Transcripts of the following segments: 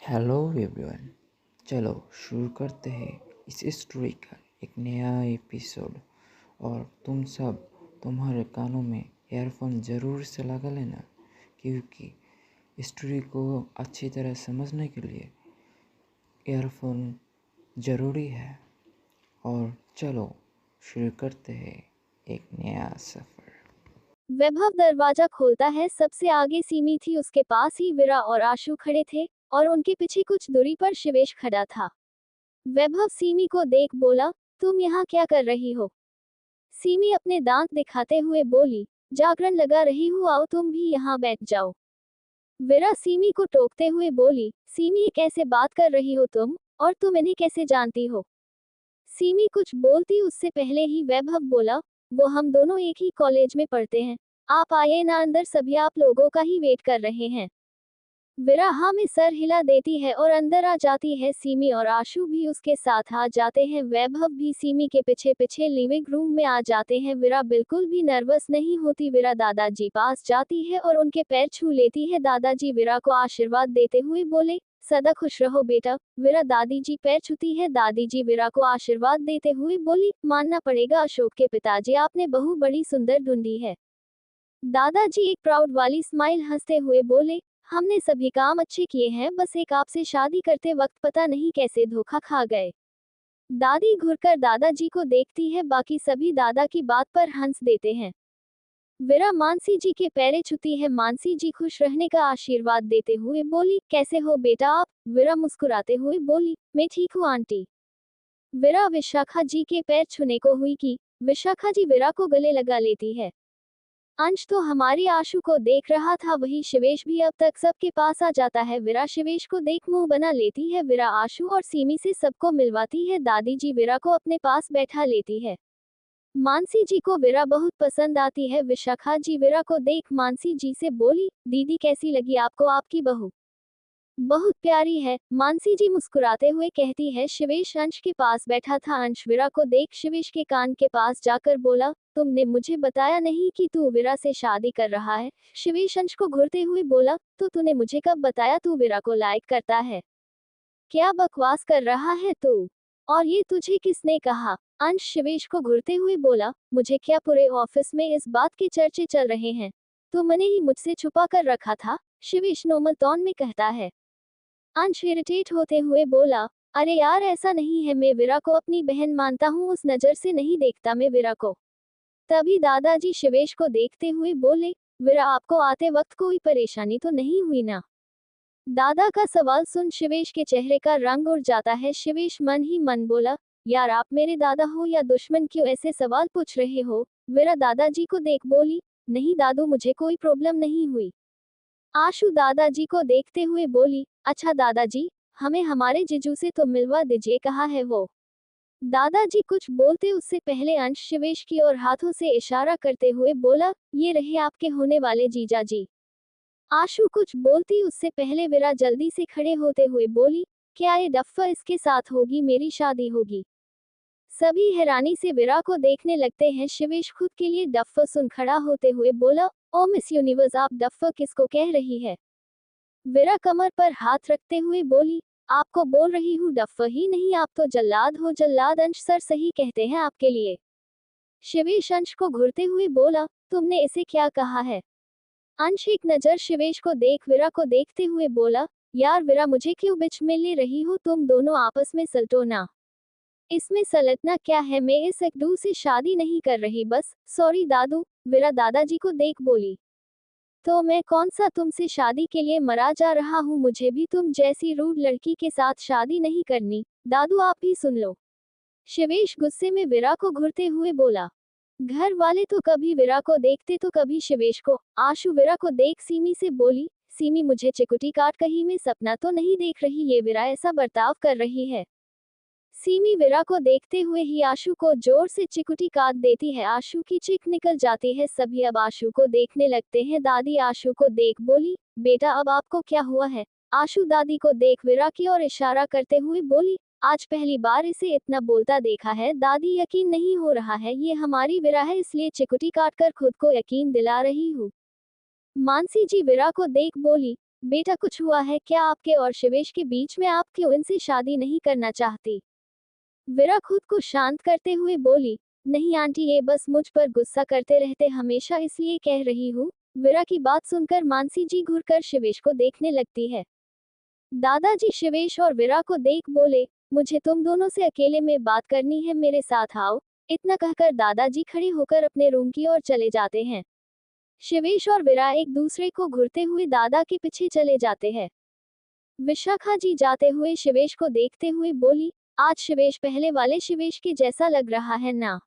Hello everyone. चलो शुरू करते हैं इस स्टोरी का एक नया एपिसोड। और तुम सब तुम्हारे कानों में ईयरफोन ज़रूर से लगा लेना, क्योंकि स्टोरी को अच्छी तरह समझने के लिए ईयरफोन ज़रूरी है। और चलो शुरू करते हैं एक नया सफ़र। वैभव दरवाजा खोलता है। सबसे आगे सीमी थी, उसके पास ही वीरा और आशु खड़े थे और उनके पीछे कुछ दूरी पर शिवेश खड़ा था। वैभव सीमी को देख बोला, तुम यहाँ क्या कर रही हो? सीमी अपने दांत दिखाते हुए बोली, जागरण लगा रही हूँ, आओ तुम भी यहाँ बैठ जाओ। वीरा सीमी को टोकते हुए बोली, सीमी ये कैसे बात कर रही हो तुम, और तुम इन्हें कैसे जानती हो? सीमी कुछ बोलती उससे पहले ही वैभव बोला, वो हम दोनों एक ही कॉलेज में पढ़ते हैं। आप आइए ना अंदर, सभी आप लोगों का ही वेट कर रहे हैं। विराहा में सर हिला देती है और अंदर आ जाती है। सीमी और आशु भी उसके साथ आ जाते हैं। वैभव भी सीमी के पीछे पीछे लिविंग रूम में आ जाते हैं। विरा बिल्कुल भी नर्वस नहीं होती। विरा दादाजी पास जाती है और उनके पैर छू लेती है। दादाजी विरा को आशीर्वाद देते हुए बोले, सदा खुश रहो बेटा। विरा दादी जी पैर छूती है। दादी जी विरा को आशीर्वाद देते हुए बोली, मानना पड़ेगा अशोक के पिताजी, आपने बहू बड़ी सुंदर ढूंढी है। दादाजी एक प्राउड वाली स्माइल हंसते हुए बोले, हमने सभी काम अच्छे किए हैं, बस एक आपसे शादी करते वक्त पता नहीं कैसे धोखा खा गए। दादी घुरकर दादाजी को देखती है। बाकी सभी दादा की बात पर हंस देते हैं। विरा मानसी जी के पैरे छूती है। मानसी जी खुश रहने का आशीर्वाद देते हुए बोली, कैसे हो बेटा आप? विरा मुस्कुराते हुए बोली, मैं ठीक हूँ आंटी। विरा विशाखा जी के पैर छूने को हुई कि विशाखा जी विरा को गले लगा लेती है। अंश तो हमारी आशु को देख रहा था, वही शिवेश भी अब तक सबके पास आ जाता है। विरा शिवेश को देख मुंह बना लेती है। विरा आशु और सीमी से सबको मिलवाती है। दादी जी विरा को अपने पास बैठा लेती है। मानसी जी को विरा बहुत पसंद आती है। विशाखा जी विरा को देख मानसी जी से बोली, दीदी कैसी लगी आपको आपकी बहू? बहुत प्यारी है, मानसी जी मुस्कुराते हुए कहती है। शिवेश अंश के पास बैठा था। अंश विरा को देख शिवेश के कान के पास जाकर बोला, तुमने मुझे बताया नहीं कि तू विरा से शादी कर रहा है? शिवेश अंश को घूरते हुए बोला, तो तूने मुझे कब बताया तू विरा को लाइक करता है? क्या बकवास कर रहा है तू? और ये तुझे किसने कहा? अंश शिवेश को घूरते हुए बोला, मुझे क्या, पूरे ऑफिस में इस बात के चर्चे चल रहे हैं। तुमने ही मुझसे छुपा कर रखा था, शिवेश नोमल टोन में कहता है। अंश इरिटेट होते हुए बोला, अरे यार ऐसा नहीं है, मैं विरा को अपनी बहन मानता हूँ, उस नज़र से नहीं देखता मैं विरा को। तभी दादाजी शिवेश को देखते हुए बोले, विरा आपको आते वक्त कोई परेशानी तो नहीं हुई ना? दादा का सवाल सुन शिवेश के चेहरे का रंग उड़ जाता है। शिवेश मन ही मन बोला, यार आप मेरे दादा हो या दुश्मन, क्यों ऐसे सवाल पूछ रहे हो? विरा दादाजी को देख बोली, नहीं दादू मुझे कोई प्रॉब्लम नहीं हुई। आशु दादाजी को देखते हुए बोली, अच्छा दादाजी, हमें हमारे जीजू से तो मिलवा दीजिए, कहाँ है वो? दादाजी कुछ बोलते उससे पहले अंश शिवेश की ओर हाथों से इशारा करते हुए बोला, ये रहे आपके होने वाले जीजाजी। आशु कुछ बोलती उससे पहले विरा जल्दी से खड़े होते हुए बोली, क्या ये डफ्फा इसके साथ होगी मेरी शादी होगी? सभी हैरानी से विरा को देखने लगते हैं। शिवेश खुद के लिए डफ्फा सुन खड़ा होते हुए बोला, ओ मिस यूनिवर्स, आप डफ्फा किसको कह रही है? विरा कमर पर हाथ रखते हुए बोली, आपको बोल रही हूँ डफ्फा ही नहीं, आप तो जल्लाद हो जल्लाद। अंश सर सही कहते हैं आपके लिए। शिवेश अंश को घूरते हुए बोला, तुमने इसे क्या कहा है? अंश एक नजर शिवेश को देख विरा को देखते हुए बोला, यार विरा मुझे क्यों बीच में ले रही हो, तुम दोनों आपस में सलटो ना। इसमें सलटना क्या है, मैं इस अकड़ू से शादी नहीं कर रही, बस सॉरी दादू। विरा दादाजी को देख बोली, तो मैं कौन सा तुमसे शादी के लिए मरा जा रहा हूँ, मुझे भी तुम जैसी रूड लड़की के साथ शादी नहीं करनी। दादू आप भी सुन लो। शिवेश गुस्से में विरा को घूरते हुए बोला। घर वाले तो कभी विरा को देखते तो कभी शिवेश को। आशु विरा को देख सीमी से बोली, सीमी मुझे चिकुटी काट कहीं मैं सपना तो नहीं देख रही, ये विरा ऐसा बर्ताव कर रही है? सीमी विरा को देखते हुए ही आशु को जोर से चिकुटी काट देती है। आशु की चीख निकल जाती है। सभी अब आशु को देखने लगते हैं। दादी आशु को देख बोली, बेटा अब आपको क्या हुआ है? आशु दादी को देख विरा की ओर इशारा करते हुए बोली, आज पहली बार इसे इतना बोलता देखा है दादी, यकीन नहीं हो रहा है ये हमारी विरा है, इसलिए चिकुटी काट कर खुद को यकीन दिला रही हूँ। मानसी जी विरा को देख बोली, बेटा कुछ हुआ है क्या आपके और शिवेश के बीच में? आप क्यों इनसे शादी नहीं करना चाहती? विरा खुद को शांत करते हुए बोली, नहीं आंटी, ये बस मुझ पर गुस्सा करते रहते हमेशा, इसलिए कह रही हूँ। विरा की बात सुनकर मानसी जी घुरकर शिवेश को देखने लगती है। दादाजी शिवेश और विरा को देख बोले, मुझे तुम दोनों से अकेले में बात करनी है, मेरे साथ आओ। इतना कहकर दादाजी खड़े होकर अपने रूम की ओर चले जाते हैं। शिवेश और विरा एक दूसरे को घूरते हुए दादा के पीछे चले जाते हैं। विशाखा जी जाते हुए शिवेश को देखते हुए बोली, आज शिवेश पहले वाले शिवेश के जैसा लग रहा है ना?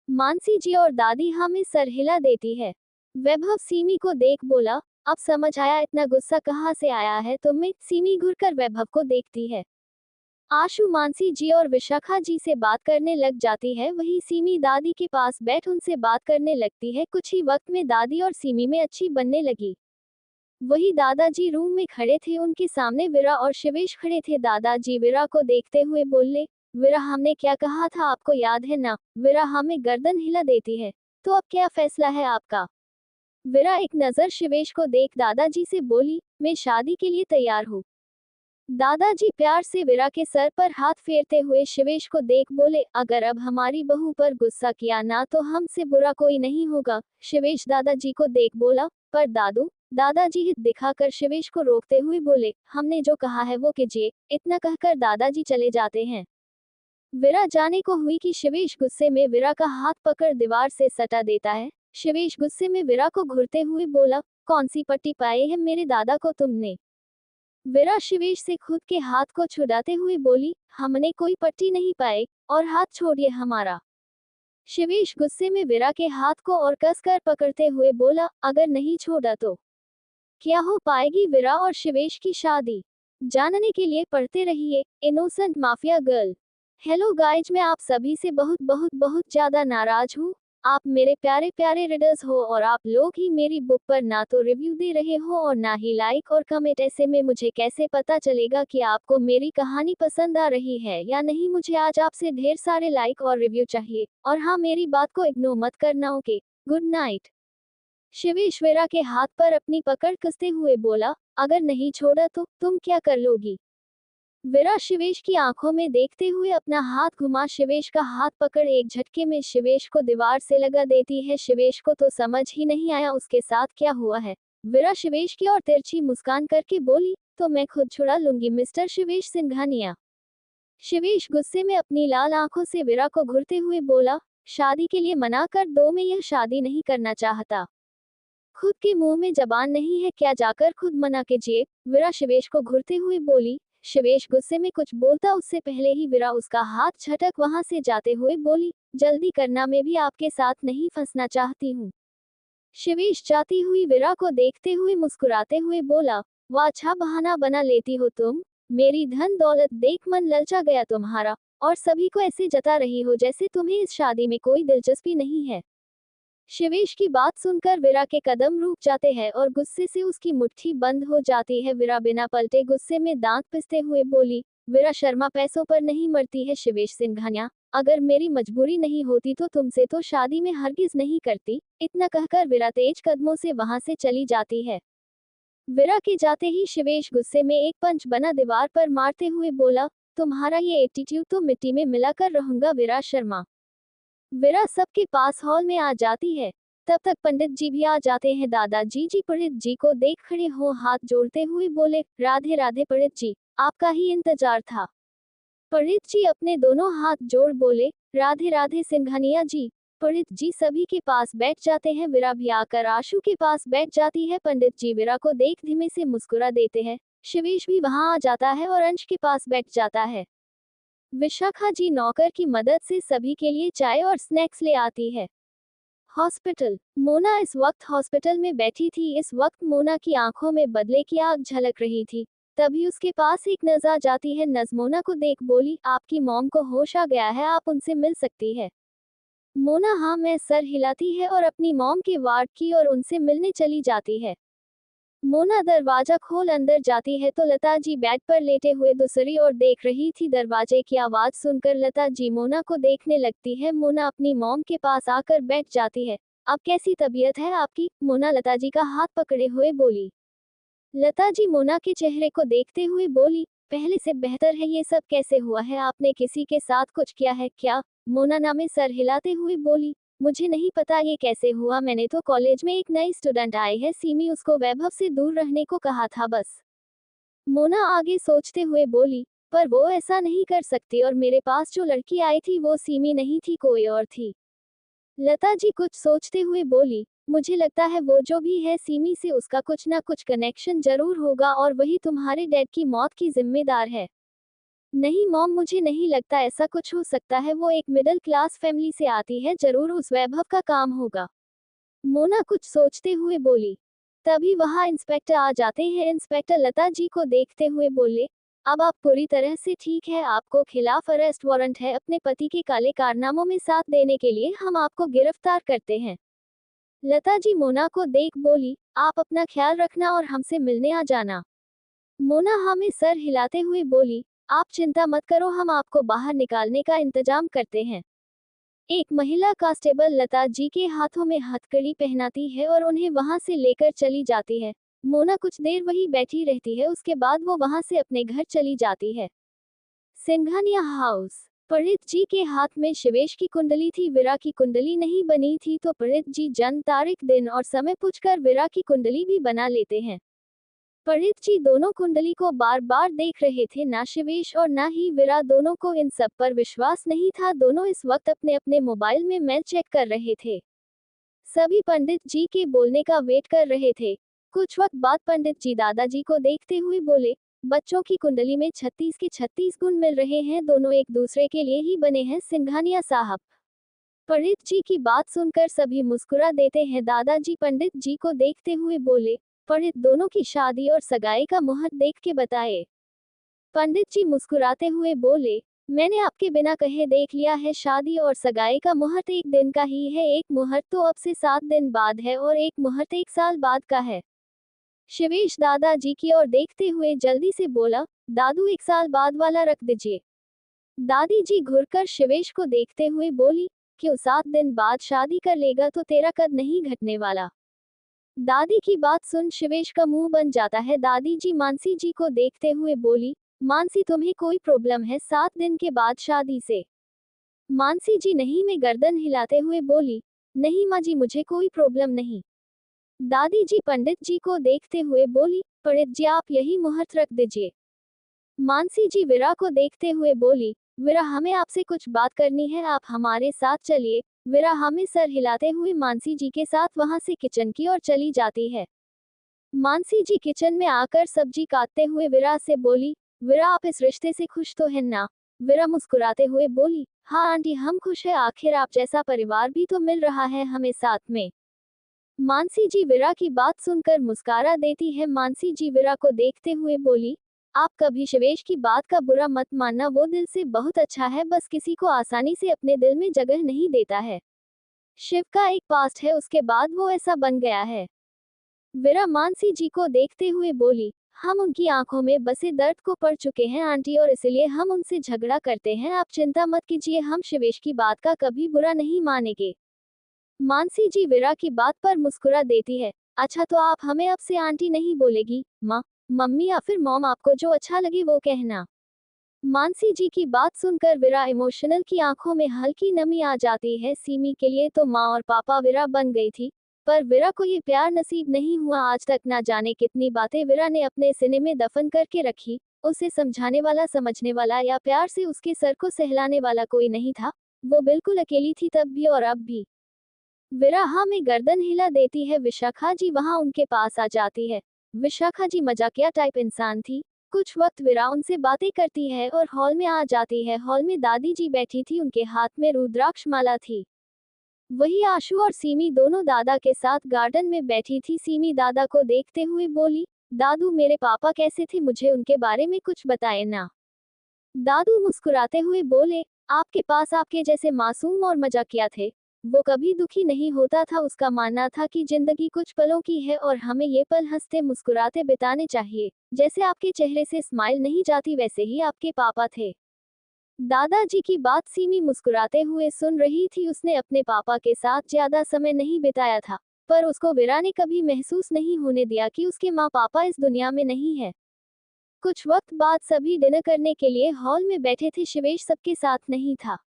मानसी जी और दादी हाँ में सर हिला देती है। वैभव सीमी को देख बोला, अब समझ आया इतना गुस्सा कहाँ से आया है तुम्हें? सीमी घुरकर वैभव को देखती है। आशु मानसी जी और विशाखा जी से बात करने लग जाती है, वहीं सीमी दादी के पास बैठ उनसे बात करने लगती है। कुछ ही वक्त में दादी और सीमी में अच्छी बनने लगी। वही दादाजी रूम में खड़े थे, उनके सामने विरा और शिवेश खड़े थे। दादाजी विरा को देखते हुए बोले, विरा हमने क्या कहा था आपको याद है ना? विरा हमें गर्दन हिला देती है। तो अब क्या फैसला है आपका? विरा एक नजर शिवेश को देख दादाजी से बोली, मैं शादी के लिए तैयार हूँ। दादाजी प्यार से विरा के सर पर हाथ फेरते हुए शिवेश को देख बोले, अगर अब हमारी बहू पर गुस्सा किया ना तो हमसे बुरा कोई नहीं होगा। शिवेश दादाजी को देख बोला, पर दादू। दादाजी हित दिखाकर शिवेश को रोकते हुए बोले, हमने जो कहा है वो कीजिए। इतना कहकर दादाजी चले जाते हैं। विरा जाने को हुई कि शिवेश गुस्से में विरा का हाथ पकड़ दीवार से सटा देता है। शिवेश गुस्से में विरा को घूरते हुए बोला, कौन सी पट्टी पाई है मेरे दादा को तुमने? विरा शिवेश से खुद के हाथ को छुड़ाते हुए बोली, हमने कोई पट्टी नहीं पाई, और हाथ छोड़िए हमारा। शिवेश गुस्से में विरा के हाथ को और कसकर पकड़ते हुए बोला, अगर नहीं छोड़ा तो क्या हो पाएगी विरा और शिवेश की शादी? जानने के लिए पढ़ते रहिए innocent mafia girl. Hello guys, मैं आप सभी से बहुत बहुत बहुत ज्यादा नाराज हूँ। आप मेरे प्यारे प्यारे रीडर्स हो और आप लोग ही मेरी बुक पर ना तो रिव्यू दे रहे हो और ना ही लाइक और कमेंट। ऐसे में मुझे कैसे पता चलेगा कि आपको मेरी कहानी पसंद आ रही है या नहीं? मुझे आज आपसे ढेर सारे लाइक और रिव्यू चाहिए। और हाँ, मेरी बात को इग्नोर मत करना, ओके? Good night. शिवेश विरा के हाथ पर अपनी पकड़ कसते हुए बोला, अगर नहीं छोड़ा तो तुम क्या कर लोगी? विरा शिवेश की आंखों में देखते हुए अपना हाथ घुमा शिवेश का हाथ पकड़ एक झटके में शिवेश को दीवार से लगा देती है। शिवेश को तो समझ ही नहीं आया उसके साथ क्या हुआ है। विरा शिवेश की ओर तिरछी मुस्कान करके बोली, तो मैं खुद छुड़ा लूंगी मिस्टर शिवेश सिंघानिया। शिवेश गुस्से में अपनी लाल आंखों से विरा को घूरते हुए बोला, शादी के लिए मना कर दो, मैं यह शादी नहीं करना चाहता। खुद के मुंह में जबान नहीं है क्या? जाकर खुद मना कीजिए। विरा शिवेश को घूरते हुए बोली। शिवेश गुस्से में कुछ बोलता उससे पहले ही विरा उसका हाथ झटक वहां से जाते हुए बोली, जल्दी करना, मैं भी आपके साथ नहीं फंसना चाहती हूँ। शिवेश जाती हुई विरा को देखते हुए मुस्कुराते हुए बोला, वाह, अच्छा बहाना बना लेती हो तुम। मेरी धन दौलत देख मन ललचा गया तुम्हारा, और सभी को ऐसे जता रही हो जैसे तुम्हें इस शादी में कोई दिलचस्पी नहीं है। शिवेश की बात सुनकर विरा के कदम रुक जाते हैं और गुस्से से उसकी मुट्ठी बंद हो जाती है। विरा बिना पलटे गुस्से में दांत पिसते हुए बोली, विरा शर्मा पैसों पर नहीं मरती है शिवेश सिंघानिया। अगर मेरी मजबूरी नहीं होती तो तुमसे तो शादी में हरगिज नहीं करती। इतना कहकर विरा तेज कदमों से वहां से चली जाती है। विरा के जाते ही शिवेश गुस्से में एक पंच बना दीवार पर मारते हुए बोला, तुम्हारा ये एटीट्यूड तो मिट्टी में मिलाकर रहूंगा विरा शर्मा। विरा सबके पास हॉल में आ जाती है। तब तक पंडित जी भी आ जाते हैं। दादाजी जी पंडित जी को देख खड़े हो हाथ जोड़ते हुए बोले, राधे राधे पंडित जी, आपका ही इंतजार था। पंडित जी अपने दोनों हाथ जोड़ बोले, राधे राधे सिंघानिया जी। पंडित जी सभी के पास बैठ जाते हैं। विरा भी आकर आशु के पास बैठ जाती है। पंडित जी विरा को देख धीमे से मुस्कुरा देते हैं। शिवेश भी वहां आ जाता है और अंश के पास बैठ जाता है। विशाखा जी नौकर की मदद से सभी के लिए चाय और स्नैक्स ले आती है। हॉस्पिटल। मोना इस वक्त हॉस्पिटल में बैठी थी। इस वक्त मोना की आंखों में बदले की आग झलक रही थी। तभी उसके पास एक नर्स आ जाती है। नर्स मोना को देख बोली, आपकी मॉम को होश आ गया है, आप उनसे मिल सकती है। मोना हाँ में सर हिलाती है और अपनी मॉम के वार्ड की और उनसे मिलने चली जाती है। मोना दरवाजा खोल अंदर जाती है तो लता जी बेड पर लेटे हुए दूसरी ओर देख रही थी। दरवाजे की आवाज सुनकर लता जी मोना को देखने लगती है। मोना अपनी मॉम के पास आकर बैठ जाती है। अब कैसी तबीयत है आपकी? मोना लता जी का हाथ पकड़े हुए बोली। लता जी मोना के चेहरे को देखते हुए बोली, पहले से बेहतर है। ये सब कैसे हुआ है? आपने किसी के साथ कुछ किया है क्या? मोना नामे सर हिलाते हुए बोली, मुझे नहीं पता ये कैसे हुआ। मैंने तो कॉलेज में एक नई स्टूडेंट आई है सीमी, उसको वैभव से दूर रहने को कहा था बस। मोना आगे सोचते हुए बोली, पर वो ऐसा नहीं कर सकती और मेरे पास जो लड़की आई थी वो सीमी नहीं थी, कोई और थी। लता जी कुछ सोचते हुए बोली, मुझे लगता है वो जो भी है सीमी से उसका कुछ ना कुछ कनेक्शन जरूर होगा और वही तुम्हारे डैड की मौत की जिम्मेदार है। नहीं मॉम, मुझे नहीं लगता ऐसा कुछ हो सकता है। वो एक मिडिल क्लास फैमिली से आती है, जरूर उस वैभव का काम होगा। मोना कुछ सोचते हुए बोली। तभी वहां इंस्पेक्टर आ जाते हैं। इंस्पेक्टर लता जी को देखते हुए बोले, अब आप पूरी तरह से ठीक है, आपको खिलाफ अरेस्ट वारंट है। अपने पति के काले कारनामों में साथ देने के लिए हम आपको गिरफ्तार करते हैं। लता जी मोना को देख बोली, आप अपना ख्याल रखना और हमसे मिलने आ जाना। मोना हाँ में सर हिलाते हुए बोली, आप चिंता मत करो, हम आपको बाहर निकालने का इंतजाम करते हैं। एक महिला कांस्टेबल लता जी के हाथों में हथकड़ी पहनाती है और उन्हें वहां से लेकर चली जाती है। मोना कुछ देर वहीं बैठी रहती है, उसके बाद वो वहां से अपने घर चली जाती है। सिंघानिया हाउस। पंडित जी के हाथ में शिवेश की कुंडली थी, विरा की कुंडली नहीं बनी थी, तो पंडित जी जन्म तारीख दिन और समय पूछकर विरा की कुंडली भी बना लेते हैं। पंडित जी दोनों कुंडली को बार बार देख रहे थे, ना शिवेश और ना ही विरा, दोनों को इन सब पर विश्वास नहीं था। दोनों इस वक्त अपने अपने मोबाइल में मेल चेक कर रहे थे। सभी पंडित जी के बोलने का वेट कर रहे थे। कुछ वक्त बाद पंडित जी दादाजी को देखते हुए बोले, बच्चों की कुंडली में 36 के 36 गुण मिल रहे हैं, दोनों एक दूसरे के लिए ही बने हैं सिंघानिया साहब। पंडित जी की बात सुनकर सभी मुस्कुरा देते हैं। दादाजी पंडित जी को देखते हुए बोले, पंडित दोनों की शादी और सगाई का मुहूर्त देख के बताए। पंडित जी मुस्कुराते हुए बोले, मैंने आपके बिना कहे देख लिया है। शादी और सगाई का मुहूर्त एक दिन का ही है। एक मुहूर्त तो अब से 7 दिन बाद है और एक मुहूर्त 1 साल बाद का है। शिवेश दादाजी की ओर देखते हुए जल्दी से बोला, दादू 1 साल बाद वाला रख दीजिए। दादी जी घुरकर शिवेश को देखते हुए बोली, क्यों 7 दिन बाद शादी कर लेगा तो तेरा कद नहीं घटने वाला। दादी की बात सुन शिवेश का मुंह बन जाता है। दादी जी मानसी जी को देखते हुए बोली, मानसी तुम्हें कोई प्रॉब्लम है 7 दिन के बाद शादी से? मानसी जी नहीं में गर्दन हिलाते हुए बोली, नहीं माँ जी, मुझे कोई प्रॉब्लम नहीं। दादी जी पंडित जी को देखते हुए बोली, पंडित जी आप यही मुहूर्त रख दीजिए। मानसी जी विरा को देखते हुए बोली, विरा हमें आपसे कुछ बात करनी है, आप हमारे साथ चलिए। विरा हमें सर हिलाते हुए मानसी जी के साथ वहां से किचन की ओर चली जाती है। मानसी जी किचन में आकर सब्जी काटते हुए विरा से बोली, विरा आप इस रिश्ते से खुश तो है ना? विरा मुस्कुराते हुए बोली, हाँ आंटी हम खुश है, आखिर आप जैसा परिवार भी तो मिल रहा है हमें साथ में। मानसी जी विरा की बात सुनकर मुस्कुरा देती है। मानसी जी विरा को देखते हुए बोली, आप कभी शिवेश की बात का बुरा मत मानना, वो दिल से बहुत अच्छा है, बस किसी को आसानी से अपने दिल में जगह नहीं देता है। शिव का एक पास्ट है, उसके बाद वो ऐसा बन गया है। विरा मानसी जी को देखते हुए बोली, हम उनकी आंखों में बसे दर्द को पढ़ चुके हैं आंटी, और इसलिए हम उनसे झगड़ा करते हैं। आप चिंता मत कीजिए, हम शिवेश की बात का कभी बुरा नहीं मानेंगे। मानसी जी विरा की बात पर मुस्कुरा देती है। अच्छा तो आप हमें अब से आंटी नहीं बोलेगी, माँ, मम्मी या फिर मॉम, आपको जो अच्छा लगे वो कहना। मानसी जी की बात सुनकर विरा इमोशनल की आंखों में हल्की नमी आ जाती है। सीमी के लिए तो माँ और पापा विरा बन गई थी, पर विरा को ये प्यार नसीब नहीं हुआ। आज तक ना जाने कितनी बातें विरा ने अपने सीने में दफन करके रखी। उसे समझाने वाला, समझने वाला या प्यार से उसके सर को सहलाने वाला कोई नहीं था। वो बिल्कुल अकेली थी तब भी और अब भी। विरा हाँ में गर्दन हिला देती है। विशाखा जी वहां उनके पास आ जाती है। विशाखा जी मजाकिया टाइप इंसान थी। कुछ वक्त विरा उनसे बातें करती है और हॉल में आ जाती है। हॉल में दादी जी बैठी थी, उनके हाथ में रुद्राक्ष माला थी। वही आशु और सीमी दोनों दादा के साथ गार्डन में बैठी थी। सीमी दादा को देखते हुए बोली, दादू मेरे पापा कैसे थे, मुझे उनके बारे में कुछ बताए ना। दादू मुस्कुराते हुए बोले, आपके पास आपके जैसे मासूम और मजाकिया थे। वो कभी दुखी नहीं होता था, उसका मानना था कि जिंदगी कुछ पलों की है और हमें ये पल हंसते मुस्कुराते बिताने चाहिए। जैसे आपके चेहरे से स्माइल नहीं जाती वैसे ही आपके पापा थे। दादाजी की बात सीमी मुस्कुराते हुए सुन रही थी। उसने अपने पापा के साथ ज्यादा समय नहीं बिताया था। पर उसको वीरा ने कभी महसूस नहीं होने दिया कि उसके माँ पापा इस दुनिया में नहीं है। कुछ वक्त बाद सभी डिनर करने के लिए हॉल में बैठे थे। शिवेश सबके साथ नहीं था।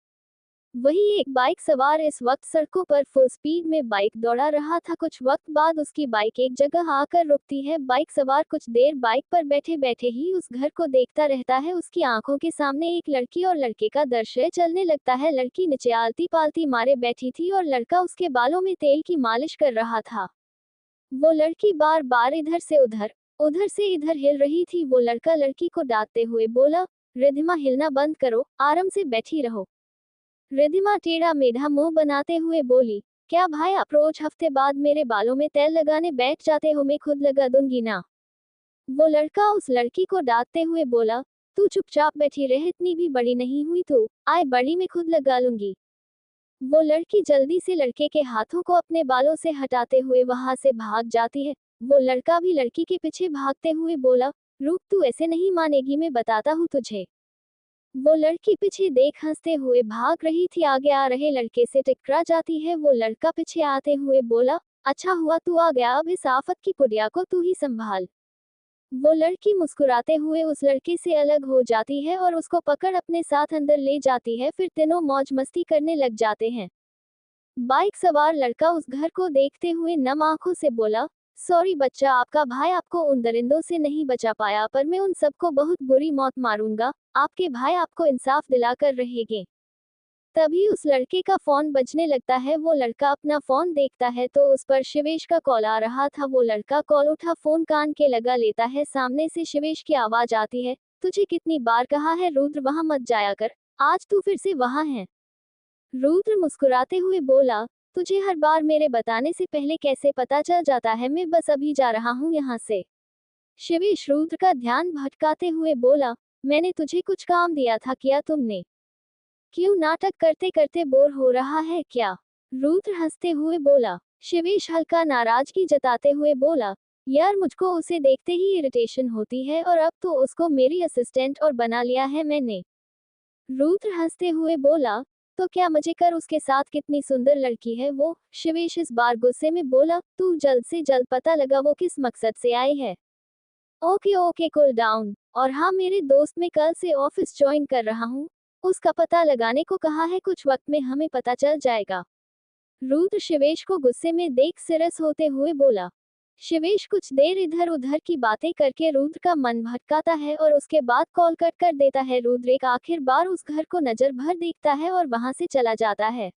वही एक बाइक सवार इस वक्त सड़कों पर फुल स्पीड में बाइक दौड़ा रहा था। कुछ वक्त बाद उसकी बाइक एक जगह आकर रुकती है। बाइक सवार कुछ देर बाइक पर बैठे बैठे ही उस घर को देखता रहता है। उसकी आंखों के सामने एक लड़की और लड़के का दृश्य चलने लगता है। लड़की नीचे आलती पालती मारे बैठी थी और लड़का उसके बालों में तेल की मालिश कर रहा था। वो लड़की बार बार इधर से इधर हिल रही थी। वो लड़का लड़की को डांटते हुए बोला, रिद्धिमा हिलना बंद करो, आराम से बैठी रहो। रिद्धिमा टेढ़ा मेढ़ा मुंह बनाते हुए बोली, क्या भाई आप रोज हफ्ते बाद मेरे बालों में तेल लगाने बैठ जाते हो, मैं खुद लगा दूंगी ना। वो लड़का उस लड़की को डांटते हुए बोला, तू चुपचाप बैठी रह, इतनी भी बड़ी नहीं हुई तू, आए बड़ी मैं खुद लगा लूंगी। वो लड़की जल्दी से लड़के के हाथों को अपने बालों से हटाते हुए वहां से भाग जाती है। वो लड़का भी लड़की के पीछे भागते हुए बोला, रुक, तू ऐसे नहीं मानेगी, मैं बताता हूँ तुझे। वो लड़की पीछे देख हंसते हुए भाग रही थी, आगे आ रहे लड़के से टकरा जाती है। वो लड़का पीछे आते हुए बोला, अच्छा हुआ तू आ गया, अब इस आफत की पुड़िया को तू ही संभाल। वो लड़की मुस्कुराते हुए उस लड़के से अलग हो जाती है और उसको पकड़ अपने साथ अंदर ले जाती है। फिर तीनों मौज मस्ती करने लग जाते हैं। बाइक सवार लड़का उस घर को देखते हुए नम आंखों से बोला, सॉरी बच्चा, आपका भाई आपको उन दरिंदों से नहीं बचा पाया, पर मैं उन सबको बहुत बुरी मौत मारूंगा, आपके भाई आपको इंसाफ दिलाकर रहेंगे। तभी उस लड़के का फोन बजने लगता है। वो लड़का अपना फोन देखता है तो उस पर शिवेश का कॉल आ रहा था। वो लड़का कॉल उठा, फोन कान के लगा लेता है। सामने से शिवेश की आवाज आती है, तुझे कितनी बार कहा है रुद्र वहां मत जाया कर, आज तू फिर से वहां है। रुद्र मुस्कुराते हुए बोला, तुझे हर बार मेरे बताने से पहले कैसे पता चल जाता है, मैं बस अभी जा रहा हूँ यहाँ से। शिवेश रुद्र का ध्यान भटकाते हुए बोला, मैंने तुझे कुछ काम दिया था, किया तुमने? क्यों नाटक करते करते बोर हो रहा है क्या? रुद्र हंसते हुए बोला। शिवेश हल्का नाराजगी जताते हुए बोला, यार मुझको उसे देखते ही इरिटेशन होती है और अब तो उसको मेरी असिस्टेंट और बना लिया है मैंने। रुद्र हंसते हुए बोला, तो क्या मजे कर, उसके साथ कितनी सुंदर लड़की है वो। शिवेश इस बार गुस्से में बोला, तू जल्द से जल्द पता लगा वो किस मकसद से आई है। Okay okay, cool down. और हाँ, मेरे दोस्त मैं कल से ऑफिस ज्वाइन कर रहा हूँ, उसका पता लगाने को कहा है, कुछ वक्त में हमें पता चल जाएगा। रुद्र शिवेश को गुस्से में देख सीरियस होते हुए बोला। शिवेश कुछ देर इधर उधर की बातें करके रुद्र का मन भटकाता है और उसके बाद कॉल कट कर देता है। रुद्र एक आखिर बार उस घर को नजर भर देखता है और वहां से चला जाता है।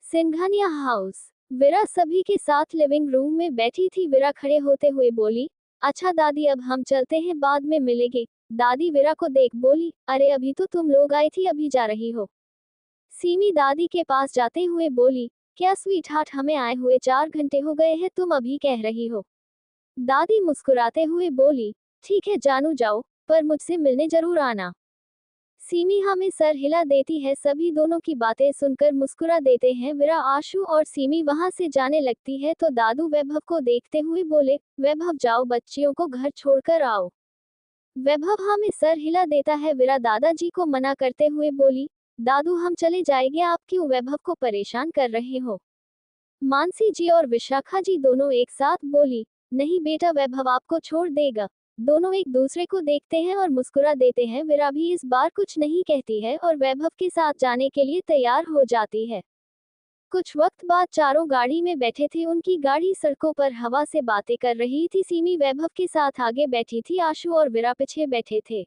सिंघानिया हाउस। वीरा सभी के साथ लिविंग रूम में बैठी थी। वीरा खड़े होते हुए बोली, अच्छा दादी, अब हम चलते हैं, बाद में मिलेंगे। दादी वीरा को देख बोली, अरे अभी तो तुम लोग आई थी, अभी जा रही हो? सीमी दादी के पास जाते हुए बोली, क्या स्वीट हार्ट, हमें आए हुए 4 घंटे हो गए हैं, तुम अभी कह रही हो? दादी मुस्कुराते हुए बोली, ठीक है जानू, जाओ, पर मुझसे मिलने जरूर आना। सीमी हमें सर हिला देती है। सभी दोनों की बातें सुनकर मुस्कुरा देते हैं। वीरा, आशु और सीमी वहां से जाने लगती है तो दादू वैभव को देखते हुए बोले, वैभव जाओ, बच्चियों को घर छोड़कर आओ। वैभव हमें सर हिला देता है। वीरा दादाजी को मना करते हुए बोली, दादू हम चले जाएंगे, आप क्यों वैभव को परेशान कर रहे हो? मानसी जी और विशाखा जी दोनों एक साथ बोली, नहीं बेटा, वैभव आपको छोड़ देगा। दोनों एक दूसरे को देखते हैं और मुस्कुरा देते हैं। वीरा भी इस बार कुछ नहीं कहती है और वैभव के साथ जाने के लिए तैयार हो जाती है। कुछ वक्त बाद चारों गाड़ी में बैठे थे। उनकी गाड़ी सड़कों पर हवा से बातें कर रही थी। सीमी वैभव के साथ आगे बैठी थी, आशु और वीरा पीछे बैठे थे।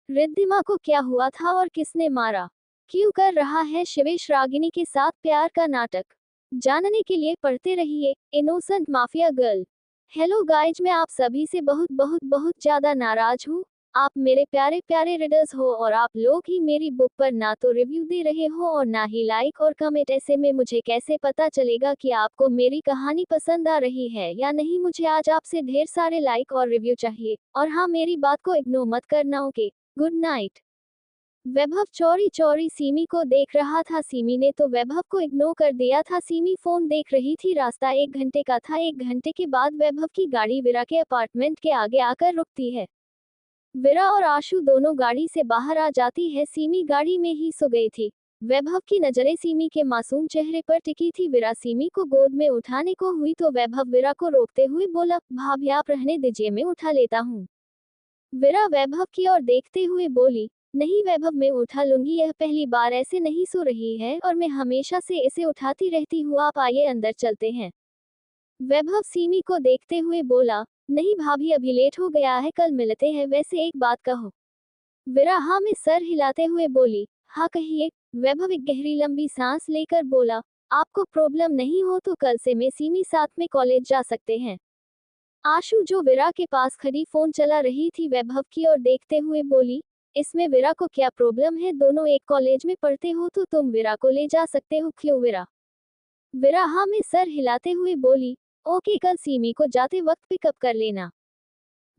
रिद्धिमा को क्या हुआ था और किसने मारा? क्यों कर रहा है शिवेश रागिनी के साथ प्यार का नाटक? जानने के लिए पढ़ते रहिए innocent mafia girl. Hello guys, मैं आप सभी से बहुत बहुत बहुत ज्यादा नाराज हूँ। आप मेरे प्यारे प्यारे रीडर्स हो और आप लोग ही मेरी बुक पर ना तो रिव्यू दे रहे हो और ना ही लाइक और कमेंट। ऐसे में मुझे कैसे पता चलेगा कि आपको मेरी कहानी पसंद आ रही है या नहीं? मुझे आज आपसे ढेर सारे लाइक और रिव्यू चाहिए। और हाँ, मेरी बात को इग्नोर मत करना, okay? Good night. Vaibhav Chauri Chauri सीमी को देख रहा था। सीमी ने तो वैभव को इग्नोर कर दिया था। सीमी फोन देख रही थी। रास्ता 1 घंटे का था। 1 घंटे के बाद वैभव की गाड़ी वीरा के अपार्टमेंट के आगे आकर रुकती है। वीरा और आशु दोनों गाड़ी से बाहर आ जाती है। सीमी गाड़ी में ही सो गई थी। वैभव की नजरें सीमी के मासूम चेहरे पर टिकी थी। विरा सीमी को गोद में उठाने को हुई तो वैभव विरा को रोकते हुए बोला, भाभी आप रहने दीजिए, मैं उठा लेता हूँ। विरा वैभव की ओर देखते हुए बोली, नहीं वैभव मैं उठा लूंगी, यह पहली बार ऐसे नहीं सो रही है और मैं हमेशा से इसे उठाती रहती हूँ, आप आइए अंदर चलते हैं। वैभव सीमी को देखते हुए बोला, नहीं भाभी अभी लेट हो गया है, कल मिलते हैं, वैसे एक बात कहो। विरा हाँ में सर हिलाते हुए बोली, हाँ कहिए। वैभव एक गहरी लंबी सांस लेकर बोला, आपको प्रॉब्लम नहीं हो तो कल से मैं सीमी साथ में कॉलेज जा सकते हैं। आशु जो विरा के पास खड़ी फोन चला रही थी वैभव की ओर देखते हुए बोली, इसमें विरा को क्या प्रॉब्लम है, दोनों एक कॉलेज में पढ़ते हो तो तुम विरा को ले जा सकते हो, क्यों विरा? विरा हाँ में सर हिलाते हुए बोली, ओके कल सीमी को जाते वक्त पिकअप कर लेना।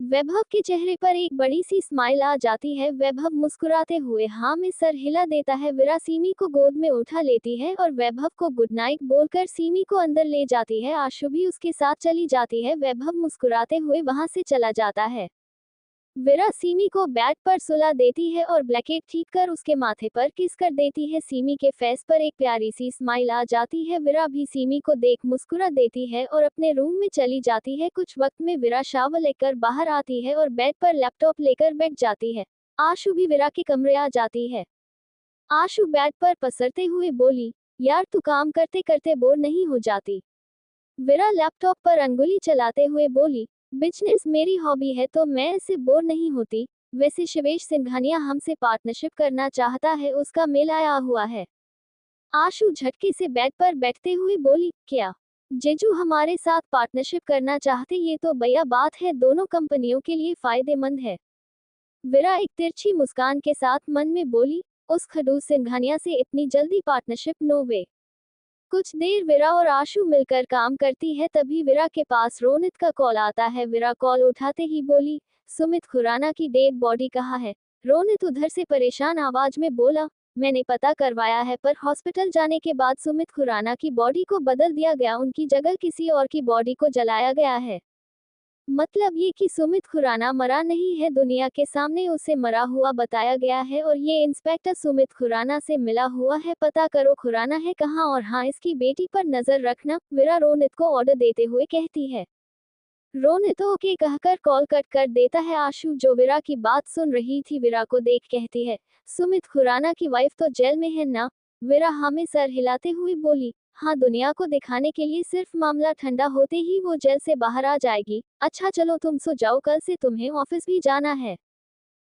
वैभव के चेहरे पर एक बड़ी सी स्माइल आ जाती है। वैभव मुस्कुराते हुए हाँ में सर हिला देता है। विरा सीमी को गोद में उठा लेती है और वैभव को गुड नाइट बोलकर सीमी को अंदर ले जाती है। आशु भी उसके साथ चली जाती है। वैभव मुस्कुराते हुए वहां से चला जाता है। विरा सीमी को बेड पर सुला देती है और ब्लैंकेट ठीक कर उसके माथे पर किस कर देती है। सीमी के फेस पर एक प्यारी सी स्माइल आ जाती है। विरा भी सीमी को देख मुस्कुरा देती है और अपने रूम में चली जाती है। कुछ वक्त में विरा शावर लेकर बाहर आती है और बेड पर लैपटॉप लेकर बैठ जाती है। आशु भी विरा के कमरे आ जाती है। आशु बेड पर पसरते हुए बोली, यार तू काम करते करते बोर नहीं हो जाती? विरा लैपटॉप पर अंगुली चलाते हुए बोली, बिजनेस मेरी हॉबी है तो मैं इससे बोर नहीं होती। वैसे शिवेश सिंघानिया हमसे पार्टनरशिप करना चाहता है, उसका मेल आया हुआ है। आशु झटके से बेड पर बैठते हुए बोली, क्या जेजू हमारे साथ पार्टनरशिप करना चाहते? ये तो बढ़िया बात है, दोनों कंपनियों के लिए फायदेमंद है। विरा एक तिरछी मुस्कान के साथ मन में बोली, उस खडूस सिंघानिया से इतनी जल्दी पार्टनरशिप, नो वे। कुछ देर विरा और आशु मिलकर काम करती है। तभी विरा के पास रोनित का कॉल आता है। विरा कॉल उठाते ही बोली, सुमित खुराना की डेड बॉडी कहाँ है? रोनित उधर से परेशान आवाज में बोला, मैंने पता करवाया है पर हॉस्पिटल जाने के बाद सुमित खुराना की बॉडी को बदल दिया गया, उनकी जगह किसी और की बॉडी को जलाया गया है। मतलब ये कि सुमित खुराना मरा नहीं है, दुनिया के सामने उसे मरा हुआ बताया गया है और ये इंस्पेक्टर सुमित खुराना से मिला हुआ है, पता करो खुराना है कहाँ और हाँ इसकी बेटी पर नजर रखना। विरा रोनित को ऑर्डर देते हुए कहती है। रोनित ओके कहकर कॉल कट कर देता है। आशु जो विरा की बात सुन रही थी विरा को देख कहती है, सुमित खुराना की वाइफ तो जेल में है ना? विरा हमें सर हिलाते हुए बोली, हाँ दुनिया को दिखाने के लिए सिर्फ मामला ठंडा होते ही वो जेल से बाहर आ जाएगी। अच्छा चलो तुम सो जाओ, कल से तुम्हें ऑफिस भी जाना है।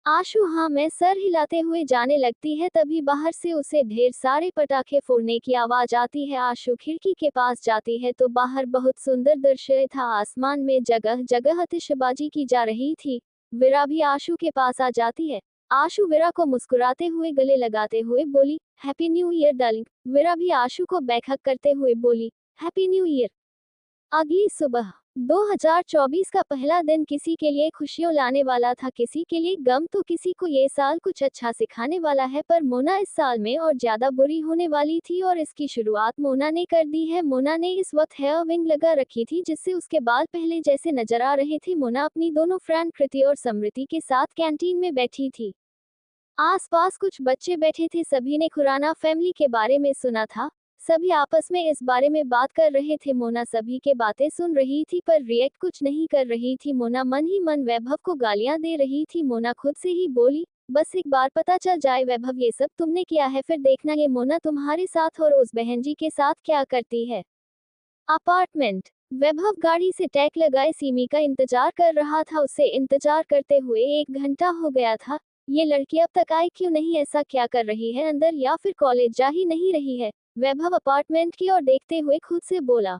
आशु हाँ मैं सर हिलाते हुए जाने लगती है। तभी बाहर से उसे ढेर सारे पटाखे फोड़ने की आवाज आती है। आशु खिड़की के पास जाती है तो बाहर बहुत सुंदर दृश्य था। आसमान में जगह जगह आतिशबाजी की जा रही थी। विरा भी आशु के पास आ जाती है। आशु विरा को मुस्कुराते हुए गले लगाते हुए बोली, हैप्पी न्यू ईयर डार्लिंग। विरा भी आशु को बैकहग करते हुए बोली, हैप्पी न्यू ईयर। अगली सुबह 2024 का पहला दिन किसी के लिए खुशियों लाने वाला था, किसी के लिए गम, तो किसी को ये साल कुछ अच्छा सिखाने वाला है। पर मोना इस साल में और ज्यादा बुरी होने वाली थी और इसकी शुरुआत मोना ने कर दी है। मोना ने इस वक्त हेयर विंग लगा रखी थी जिससे उसके बाल पहले जैसे नजर आ रहे थे। मोना अपनी दोनों फ्रेंड कृति और समृति के साथ कैंटीन में बैठी थी। आसपास कुछ बच्चे बैठे थे। सभी ने खुराना फैमिली के बारे में सुना था। सभी आपस में इस बारे में बात कर रहे थे। मोना सभी के बातें सुन रही थी पर रिएक्ट कुछ नहीं कर रही थी। मोना मन ही मन वैभव को गालियां दे रही थी। मोना खुद से ही बोली, बस एक बार पता चल जाए वैभव ये सब तुमने किया है, फिर देखना ये मोना तुम्हारे साथ और उस बहन जी के साथ क्या करती है। अपार्टमेंट। वैभव गाड़ी से टैग लगाए सीमी का इंतजार कर रहा था। उसे इंतजार करते हुए 1 घंटा हो गया था। ये लड़की अब तक आई क्यों नहीं, ऐसा क्या कर रही है अंदर, या फिर कॉलेज जा ही नहीं रही है? वैभव अपार्टमेंट की ओर देखते हुए खुद से बोला।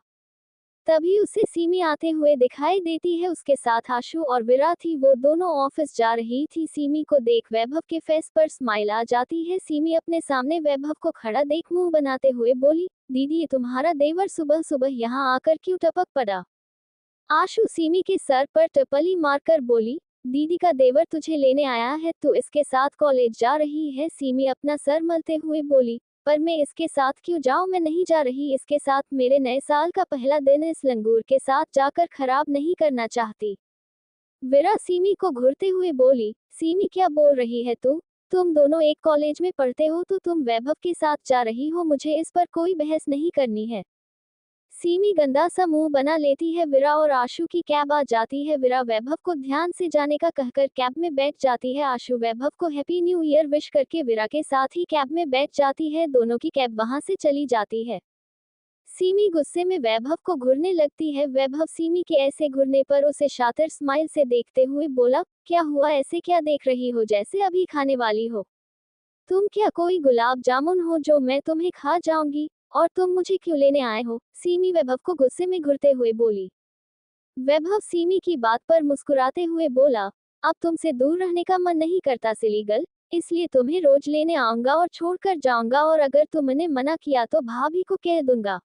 तभी उसे सीमी आते हुए दिखाई देती है। उसके साथ आशु और विरा थी। वो दोनों ऑफिस जा रही थी। सीमी को देख वैभव के फेस पर स्माइल आ जाती है। सीमी अपने सामने वैभव को खड़ा देख मुंह बनाते हुए बोली, दीदी ये तुम्हारा देवर सुबह सुबह यहाँ आकर क्यों टपक पड़ा? आशु सीमी के सर पर टपली मारकर बोली, दीदी का देवर तुझे लेने आया है, तू इसके साथ कॉलेज जा रही है। सीमी अपना सर मलते हुए बोली, पर मैं इसके साथ क्यों जाऊं, मैं नहीं जा रही इसके साथ। मेरे नए साल का पहला दिन इस लंगूर के साथ जाकर खराब नहीं करना चाहती। विरा सीमी को घूरते हुए बोली, सीमी क्या बोल रही है तू तुम दोनों एक कॉलेज में पढ़ते हो तो तुम वैभव के साथ जा रही हो, मुझे इस पर कोई बहस नहीं करनी है। सीमी गंदा सा मुंह बना लेती है विरा और आशु की कैब आ जाती है। विरा वैभव को ध्यान से जाने का कहकर कैब में बैठ जाती है। आशु वैभव को हैप्पी न्यू ईयर विश करके विरा के साथ ही कैब में बैठ जाती है। दोनों की कैब वहां से चली जाती है। सीमी गुस्से में वैभव को घूरने लगती है। वैभव सीमी के ऐसे घूरने पर उसे शातिर स्माइल से देखते हुए बोला, क्या हुआ, ऐसे क्या देख रही हो जैसे अभी खाने वाली हो? तुम क्या कोई गुलाब जामुन हो जो मैं तुम्हें खा जाऊंगी? और तुम मुझे क्यों लेने आए हो? सीमी वैभव को गुस्से में घूरते हुए बोली। वैभव सीमी की बात पर मुस्कुराते हुए बोला, अब तुमसे दूर रहने का मन नहीं करता सिली गर्ल, इसलिए तुम्हें रोज लेने आऊंगा और छोड़कर जाऊंगा, और अगर तुमने मना किया तो भाभी को कह दूंगा।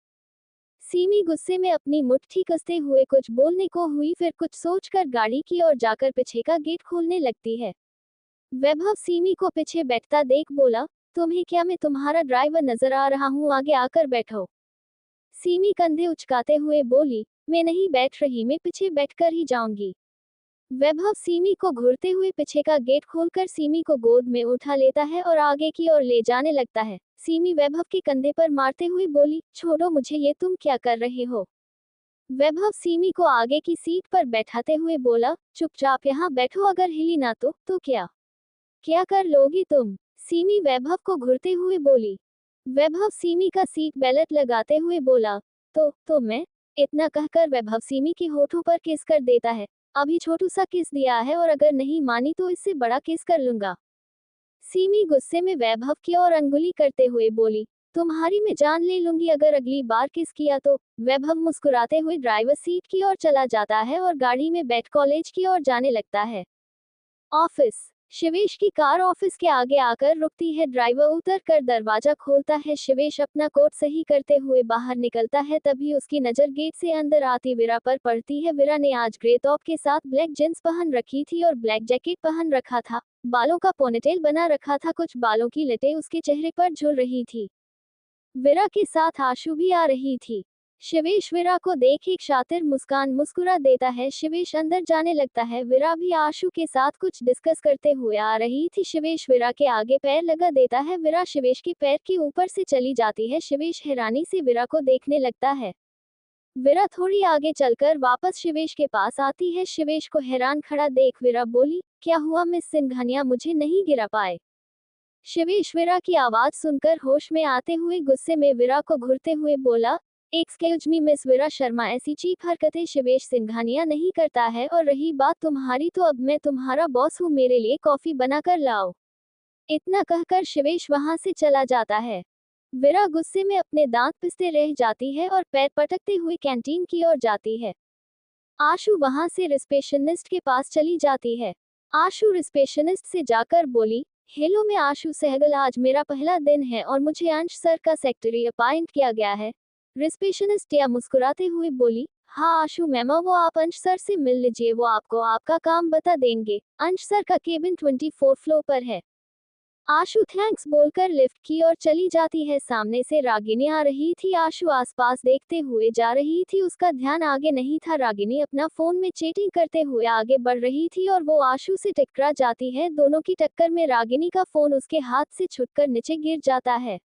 सीमी गुस्से में अपनी मुट्ठी कसते हुए कुछ बोलने को हुई, फिर कुछ सोचकर गाड़ी की ओर जाकर पीछे का गेट खोलने लगती है। वैभव सीमी को पीछे बैठता देख बोला, तुम्हें क्या, मैं तुम्हारा ड्राइवर नजर आ रहा हूँ, आगे आकर बैठो। सीमी कंधे उचकाते हुए बोली, मैं नहीं बैठ रही, मैं पीछे बैठकर ही जाऊंगी। वैभव सीमी को घूरते हुए पीछे का गेट खोलकर सीमी को गोद में उठा लेता है और आगे की ओर ले जाने लगता है। सीमी वैभव के कंधे पर मारते हुए बोली, छोड़ो मुझे, ये तुम क्या कर रहे हो? वैभव सीमी को आगे की सीट पर बैठाते हुए बोला, चुपचाप यहाँ बैठो, अगर हिली ना तो क्या क्या कर लोगी तुम? सीमी वैभव को घूरते हुए बोली। वैभव सीमी का सीट बेल्ट लगाते हुए बोला, तो मैं। इतना कहकर वैभव सीमी के होठों पर किस कर देता है। अभी छोटू सा किस दिया है और अगर नहीं मानी तो इससे बड़ा किस कर लूंगा। सीमी गुस्से में वैभव की ओर अंगुली करते हुए बोली, तुम्हारी मैं जान ले लूंगी अगर अगली बार किस किया तो। वैभव मुस्कुराते हुए ड्राइवर सीट की ओर चला जाता है और गाड़ी में बैठ कॉलेज की ओर जाने लगता है। ऑफिस। शिवेश की कार ऑफिस के आगे आकर रुकती है। ड्राइवर उतर कर दरवाजा खोलता है। शिवेश अपना कोट सही करते हुए बाहर निकलता है, तभी उसकी नजर गेट से अंदर आती विरा पर पड़ती है। विरा ने आज ग्रे टॉप के साथ ब्लैक जींस पहन रखी थी और ब्लैक जैकेट पहन रखा था। बालों का पोनीटेल बना रखा था, कुछ बालों की लटें उसके चेहरे पर झूल रही थी। विरा के साथ आशु भी आ रही थी। शिवेश विरा को देख एक शातिर मुस्कान मुस्कुरा देता है। शिवेश अंदर जाने लगता है। विरा भी आशु के साथ कुछ डिस्कस करते हुए आ रही थी। शिवेश विरा के आगे पैर लगा देता है। विरा शिवेश के पैर के ऊपर से चली जाती है। शिवेश हैरानी से विरा को देखने लगता है। विरा थोड़ी आगे चलकर वापस शिवेश के पास आती है। शिवेश को हैरान खड़ा देख विरा बोली, क्या हुआ मिस सिंघानिया, मुझे नहीं गिरा पाए? शिवेश विरा की आवाज सुनकर होश में आते हुए गुस्से में विरा को घूरते हुए बोला, एक्सक्यूज मी मिस विरा शर्मा, ऐसी चीप हरकतें शिवेश सिंघानिया नहीं करता है, और रही बात तुम्हारी तो अब मैं तुम्हारा बॉस हूँ, मेरे लिए कॉफी बनाकर लाओ। इतना कहकर शिवेश वहां से चला जाता है। विरा गुस्से में अपने दांत पिसते रह जाती है और पैर पटकते हुए कैंटीन की ओर जाती है। आशु वहां से रिसेप्शनिस्ट के पास चली जाती है। आशु रिसेप्शनिस्ट से जाकर बोली, हेलो मैं आशु सहगल, आज मेरा पहला दिन है और मुझे अंश सर का सेक्रेटरी अपॉइंट किया गया है। रिसेप्शनिस्ट या मुस्कुराते हुए बोली, हाँ आशु मैम, वो आप अंश सर से मिल लीजिए, वो आपको आपका काम बता देंगे। अंश सर का केबिन 24 फ्लोर पर है। आशु थैंक्स बोलकर लिफ्ट की ओर चली जाती है। सामने से रागिनी आ रही थी। आशु आसपास देखते हुए जा रही थी, उसका ध्यान आगे नहीं था। रागिनी अपना फोन में चैटिंग करते हुए आगे बढ़ रही थी और वो आशु से टकरा जाती है। दोनों की टक्कर में रागिनी का फोन उसके हाथ से छूटकर नीचे गिर जाता है।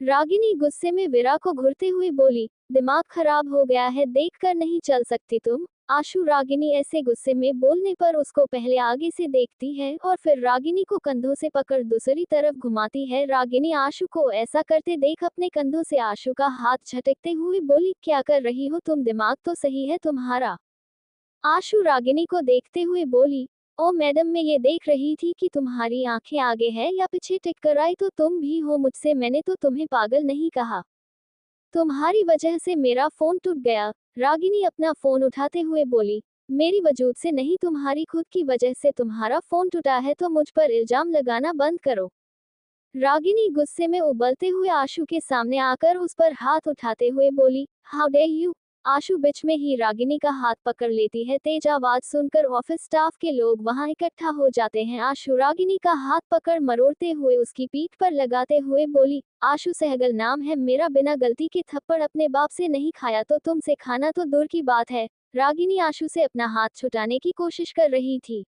रागिनी गुस्से में विरा को घूरते हुए बोली, दिमाग खराब हो गया है, देखकर नहीं चल सकती तुम? आशु रागिनी ऐसे गुस्से में बोलने पर उसको पहले आगे से देखती है और फिर रागिनी को कंधों से पकड़ दूसरी तरफ घुमाती है। रागिनी आशु को ऐसा करते देख अपने कंधों से आशु का हाथ झटकते हुए बोली, क्या कर रही हो तुम, दिमाग तो सही है तुम्हारा? आशु रागिनी को देखते हुए बोली, ओ मैडम, मैं ये देख रही थी कि तुम्हारी आंखें आगे है या पीछे टिक कर आई तो तुम भी हो मुझसे, मैंने तो तुम्हें पागल नहीं कहा। तुम्हारी वजह से मेरा फोन टूट गया। रागिनी अपना फोन उठाते हुए बोली, मेरी वजूद से नहीं, तुम्हारी खुद की वजह से तुम्हारा फोन टूटा है, तो मुझ पर इल्जाम लगाना बंद करो। रागिनी गुस्से में उबलते हुए आशु के सामने आकर उस पर हाथ उठाते हुए बोली, हाउ डे यू। आशु बीच में ही रागिनी का हाथ पकड़ लेती है। तेज आवाज सुनकर ऑफिस स्टाफ के लोग वहां इकट्ठा हो जाते हैं। आशु रागिनी का हाथ पकड़ मरोड़ते हुए उसकी पीठ पर लगाते हुए बोली, आशु सहगल नाम है मेरा, बिना गलती के थप्पड़ अपने बाप से नहीं खाया तो तुमसे खाना तो दूर की बात है। रागिनी आशु से अपना हाथ छुटाने की कोशिश कर रही थी।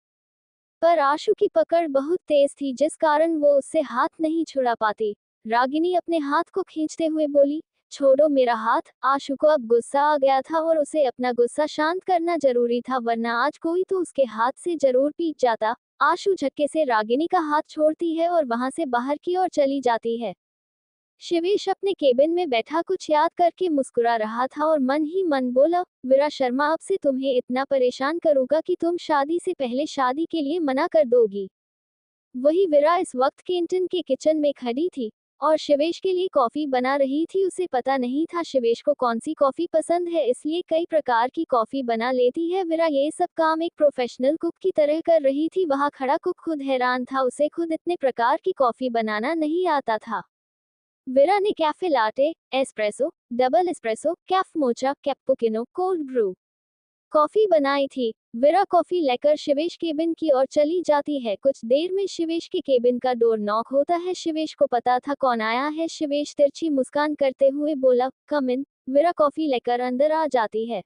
पर आशु की पकड़ बहुत तेज थी जिस कारण वो उससे हाथ नहीं छुड़ा पाती। रागिनी अपने हाथ को खींचते हुए बोली, छोड़ो मेरा हाथ। आशु को अब गुस्सा आ गया था और उसे अपना गुस्सा शांत करना जरूरी था, वरना आज कोई तो उसके हाथ से जरूर पीट जाता। आशु झटके से रागिनी का हाथ छोड़ती है और वहां से बाहर की ओर चली जाती है। शिवेश अपने केबिन में बैठा कुछ याद करके मुस्कुरा रहा था और मन ही मन बोला, विरा शर्मा अब से तुम्हें इतना परेशान करूंगा कि तुम शादी से पहले शादी के लिए मना कर दोगी। वही विरा इस वक्त कैंटीन के किचन में खड़ी थी और शिवेश के लिए कॉफी बना रही थी। उसे पता नहीं था शिवेश को कौन सी कॉफी पसंद है, इसलिए कई प्रकार की कॉफी बना लेती है। विरा ये सब काम एक प्रोफेशनल कुक की तरह कर रही थी। वहां खड़ा कुक खुद हैरान था, उसे खुद इतने प्रकार की कॉफी बनाना नहीं आता था। विरा ने cafe latte, espresso, double espresso, Kaif mocha, cappuccino, cold brew coffee बनाई थी। विरा कॉफी लेकर शिवेश केबिन की ओर चली जाती है। कुछ देर में शिवेश के केबिन का डोर नॉक होता है। शिवेश को पता था कौन आया है। शिवेश तिरछी मुस्कान करते हुए बोला, कम इन। विरा कॉफी लेकर अंदर आ जाती है।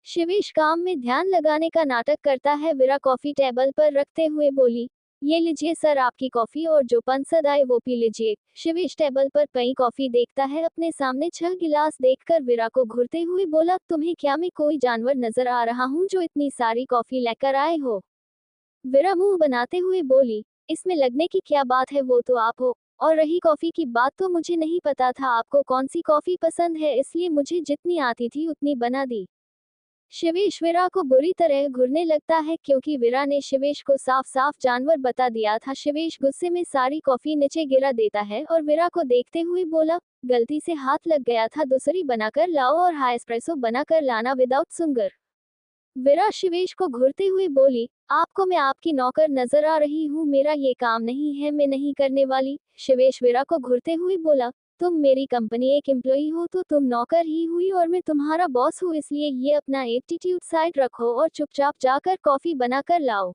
शिवेश काम में ध्यान लगाने का नाटक करता है। विरा कॉफी टेबल पर रखते हुए बोली, ये लीजिए सर आपकी कॉफी, और जो पसंद आए वो पी लीजिए। शिवेश टेबल पर पई कॉफी देखता है। अपने सामने 6 गिलास देखकर विरा को घूरते हुए बोला, तुम्हें क्या मैं कोई जानवर नजर आ रहा हूँ जो इतनी सारी कॉफी लेकर आए हो? विरा मुंह बनाते हुए बोली, इसमें लगने की क्या बात है, वो तो आप हो। और रही कॉफी की बात, तो मुझे नहीं पता था आपको कौन सी कॉफी पसंद है, इसलिए मुझे जितनी आती थी उतनी बना दी। शिवेश विरा को बुरी तरह घूरने लगता है क्योंकि विरा ने शिवेश को साफ साफ जानवर बता दिया था। शिवेश गुस्से में सारी कॉफी नीचे गिरा देता है और विरा को देखते हुए बोला, गलती से हाथ लग गया था, दूसरी बनाकर लाओ और हाई एस्प्रेसो बनाकर लाना विदाउट सुगर। विरा शिवेश को घूरते हुए बोली, आपको मैं आपकी नौकर नजर आ रही हूँ? मेरा ये काम नहीं है, मैं नहीं करने वाली। शिवेश विरा को घूरते हुए बोला, तुम मेरी कंपनी एक एम्प्लॉई हो तो तुम नौकर ही हुई और मैं तुम्हारा बॉस हूँ, इसलिए ये अपना एटीट्यूड साइड रखो और चुपचाप जाकर कॉफी बनाकर लाओ।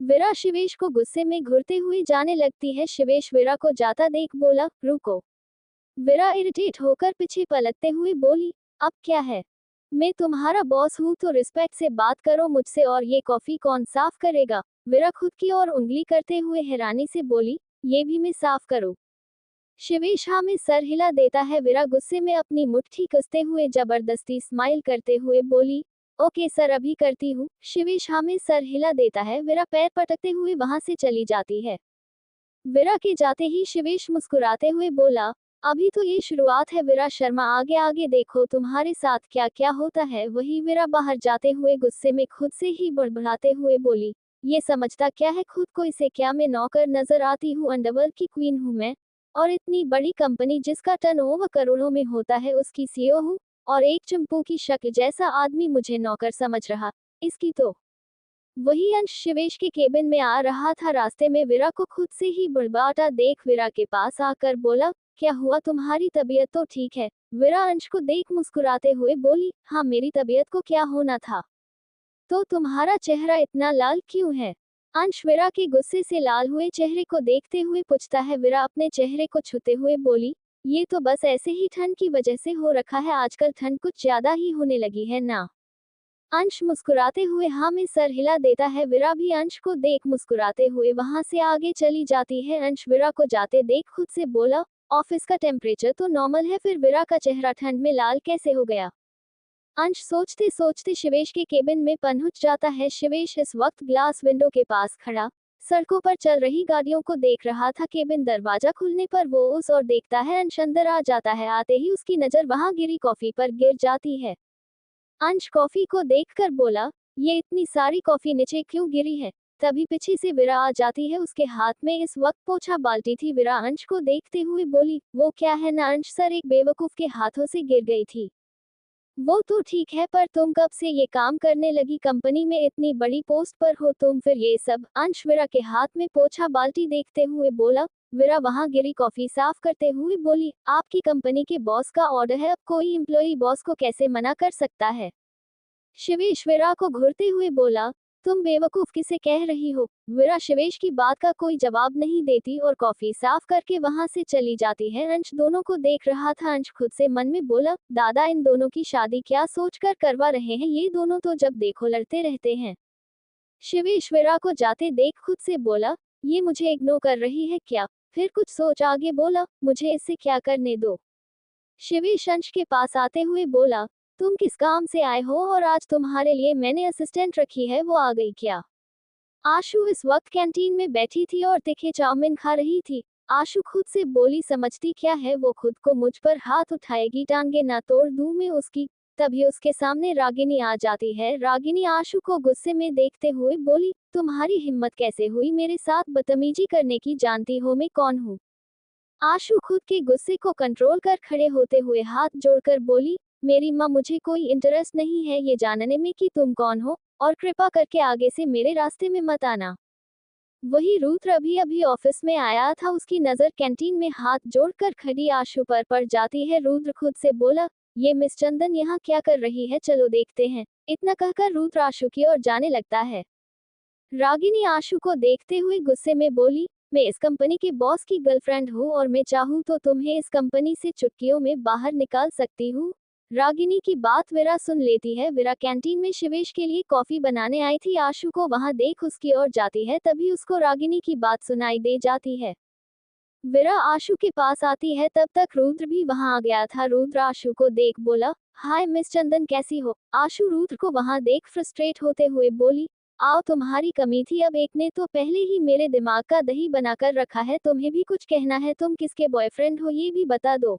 विरा शिवेश को गुस्से में घूरते हुए जाने लगती है। शिवेश विरा को जाता देख बोला, रुको। विरा इरिटेट होकर पीछे पलटते हुए बोली, अब क्या है? मैं तुम्हारा बॉस हूँ तो रिस्पेक्ट से बात करो मुझसे, और ये कॉफी कौन साफ करेगा? विरा खुद की ओर उंगली करते हुए हैरानी से बोली, ये भी मैं साफ करूँ? शिवेश हाँ में सर हिला देता है। विरा गुस्से में अपनी मुट्ठी कसते हुए जबरदस्ती स्माइल करते हुए बोली, ओके सर, अभी करती हूँ। शिवेश हाँ में सर हिला देता है। विरा पैर पटकते हुए वहां से चली जाती है। विरा के जाते ही शिवेश मुस्कुराते हुए बोला, अभी तो ये शुरुआत है विरा शर्मा, आगे आगे देखो तुम्हारे साथ क्या क्या होता है। वही विरा बाहर जाते हुए गुस्से में खुद से ही बड़बड़ाते हुए बोली, ये समझता क्या है खुद को, इसे क्या मैं नौकर नजर आती हूँ? अंडरवर्ल्ड की क्वीन हूँ मैं, और इतनी बड़ी कंपनी जिसका टर्नओवर करोड़ों में होता है उसकी सीईओ हूँ, और एक चंपू की शक्ल जैसा आदमी मुझे नौकर समझ रहा, इसकी तो। वही अंश शिवेश के केबिन में आ रहा था। रास्ते में विरा को खुद से ही बड़बड़ाता देख विरा के पास आकर बोला, क्या हुआ, तुम्हारी तबीयत तो ठीक है? विरा अंश को देख मुस्कुराते हुए बोली, हाँ मेरी तबीयत को क्या होना था? तो तुम्हारा चेहरा इतना लाल क्यों है? अंश विरा के गुस्से से लाल हुए चेहरे को देखते हुए पूछता है। विरा अपने चेहरे को छूते हुए बोली, ये तो बस ऐसे ही ठंड की वजह से हो रखा है, आजकल ठंड कुछ ज्यादा ही होने लगी है ना। अंश मुस्कुराते हुए हाँ में सर हिला देता है। विरा भी अंश को देख मुस्कुराते हुए वहां से आगे चली जाती है। अंश विरा को जाते देख खुद से बोला, ऑफिस का टेम्परेचर तो नॉर्मल है, फिर विरा का चेहरा ठंड में लाल कैसे हो गया? अंश सोचते सोचते शिवेश के केबिन में पहुंच जाता है। शिवेश इस वक्त ग्लास विंडो के पास खड़ा सड़कों पर चल रही गाड़ियों को देख रहा था। केबिन दरवाजा खुलने पर वो उस और देखता है। अंश अंदर आ जाता है। आते ही उसकी नजर वहां गिरी कॉफी पर गिर जाती है। अंश कॉफी को देखकर बोला, ये इतनी सारी कॉफी नीचे क्यों गिरी है? तभी पीछे से विरा आ जाती है। उसके हाथ में इस वक्त पोछा बाल्टी थी। विरा अंश को देखते हुए बोली, वो क्या है ना अंश सर, एक बेवकूफ के हाथों से गिर गई थी। वो तो ठीक है, पर तुम कब से ये काम करने लगी? कंपनी में इतनी बड़ी पोस्ट पर हो तुम, फिर ये सब? अंश विरा के हाथ में पोछा बाल्टी देखते हुए बोला। विरा वहां गिरी कॉफी साफ करते हुए बोली, आपकी कंपनी के बॉस का ऑर्डर है, अब कोई एम्प्लॉई बॉस को कैसे मना कर सकता है? शिवेश विरा को घूरते हुए बोला, तुम बेवकूफ किसे कह रही हो? विरा शिवेश की बात का कोई जवाब नहीं देती और कॉफी साफ करके वहां से चली जाती है। अंश दोनों को देख रहा था। अंश खुद से मन में बोला, दादा इन दोनों की शादी क्या सोचकर करवा रहे हैं, ये दोनों तो जब देखो लड़ते रहते हैं। शिवेश वीरा को जाते देख खुद से बोला, ये मुझे इग्नोर कर रही है क्या? फिर कुछ सोच आगे बोला, मुझे इससे क्या करने दो। शिवेश अंश के पास आते हुए बोला, तुम किस काम से आए हो और आज तुम्हारे लिए मैंने असिस्टेंट रखी है, वो आ गई क्या? आशु इस वक्त कैंटीन में बैठी थी और तीखे चाउमीन खा रही थी। आशु खुद से बोली, समझती क्या है वो खुद को मुझ पर हाथ उठाएगी, टांगे ना तोड़ दूं मैं उसकी। तभी उसके सामने रागिनी आ जाती है। रागिनी आशु को गुस्से में देखते हुए बोली, तुम्हारी हिम्मत कैसे हुई मेरे साथ बदतमीजी करने की, जानती हो मैं कौन हूँ? आशु खुद के गुस्से को कंट्रोल कर खड़े होते हुए हाथ जोड़कर बोली, मेरी माँ, मुझे कोई इंटरेस्ट नहीं है ये जानने में कि तुम कौन हो, और कृपा करके आगे से मेरे रास्ते में मत आना। वही रुद्र अभी अभी ऑफिस में आया था, उसकी नजर कैंटीन में हाथ जोड़कर खड़ी आशु पर पड़ जाती है। रुद्र खुद से बोला, ये मिस चंदन यहाँ क्या कर रही है, चलो देखते हैं। इतना कहकर रुद्र आशु की ओर जाने लगता है। रागिनी आशु को देखते हुए गुस्से में बोली, मैं इस कंपनी के बॉस की गर्लफ्रेंड हूँ और मैं चाहूँ तो तुम्हें इस कंपनी से चुटकियों में बाहर निकाल सकती हूँ। रागिनी की बात वीरा सुन लेती है। वीरा कैंटीन में शिवेश के लिए कॉफी बनाने आई थी। आशु को वहां देख उसकी ओर जाती है, तभी उसको रागिनी की बात सुनाई दे जाती है। वीरा आशु के पास आती है, तब तक रुद्र भी वहां आ गया था। रुद्र आशु को देख बोला, हाय मिस चंदन, कैसी हो? आशु रुद्र को वहां देख फ्रस्ट्रेट होते हुए बोली, आओ, तुम्हारी कमी थी, अब एक ने तो पहले ही मेरे दिमाग का दही बनाकर रखा है, तुम्हें भी कुछ कहना है? तुम किसके बॉयफ्रेंड हो ये भी बता दो।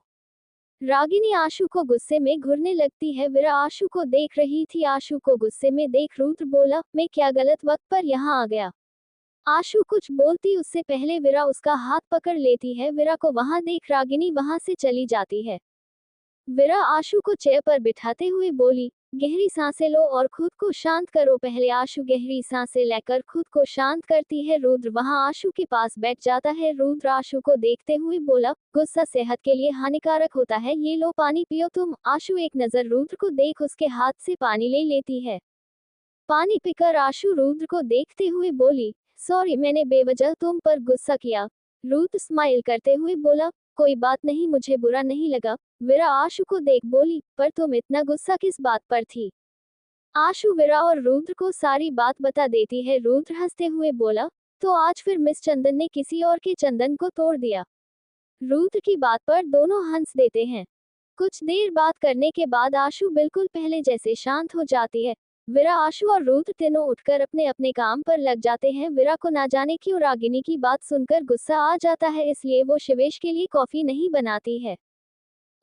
रागिनी आशु को गुस्से में घूरने लगती है। वीरा आशु को देख रही थी। आशु को गुस्से में देख रुद्र बोला, मैं क्या गलत वक्त पर यहाँ आ गया? आशु कुछ बोलती उससे पहले वीरा उसका हाथ पकड़ लेती है। वीरा को वहां देख रागिनी वहां से चली जाती है। वीरा आशु को चेयर पर बिठाते हुए बोली, गहरी सांसें लो और खुद को शांत करो। पहले आशु गहरी सांसें लेकर खुद को शांत करती है। रुद्र वहां आशु के पास बैठ जाता है। रुद्र आशु को देखते हुए बोला, गुस्सा सेहत के लिए हानिकारक होता है, ये लो पानी पियो तुम। आशु एक नजर रुद्र को देख उसके हाथ से पानी ले लेती है। पानी पीकर आशु रुद्र को देखते हुए बोली, सॉरी, मैंने बेवजह तुम पर गुस्सा किया। रुद्र स्माइल करते हुए बोला, कोई बात नहीं, मुझे बुरा नहीं लगा। वीरा आशु को देख बोली, पर तुम इतना गुस्सा किस बात पर थी? आशु वीरा और रुद्र को सारी बात बता देती है। रुद्र हंसते हुए बोला, तो आज फिर मिस चंदन ने किसी और के चंदन को तोड़ दिया। रुद्र की बात पर दोनों हंस देते हैं। कुछ देर बात करने के बाद आशु बिल्कुल पहले जैसे शांत हो जाती है। वीरा, आशु और रुद्र तीनों उठकर अपने अपने काम पर लग जाते हैं। वीरा को ना जाने क्यों रागिनी की बात सुनकर गुस्सा आ जाता है, इसलिए वो शिवेश के लिए कॉफी नहीं बनाती है।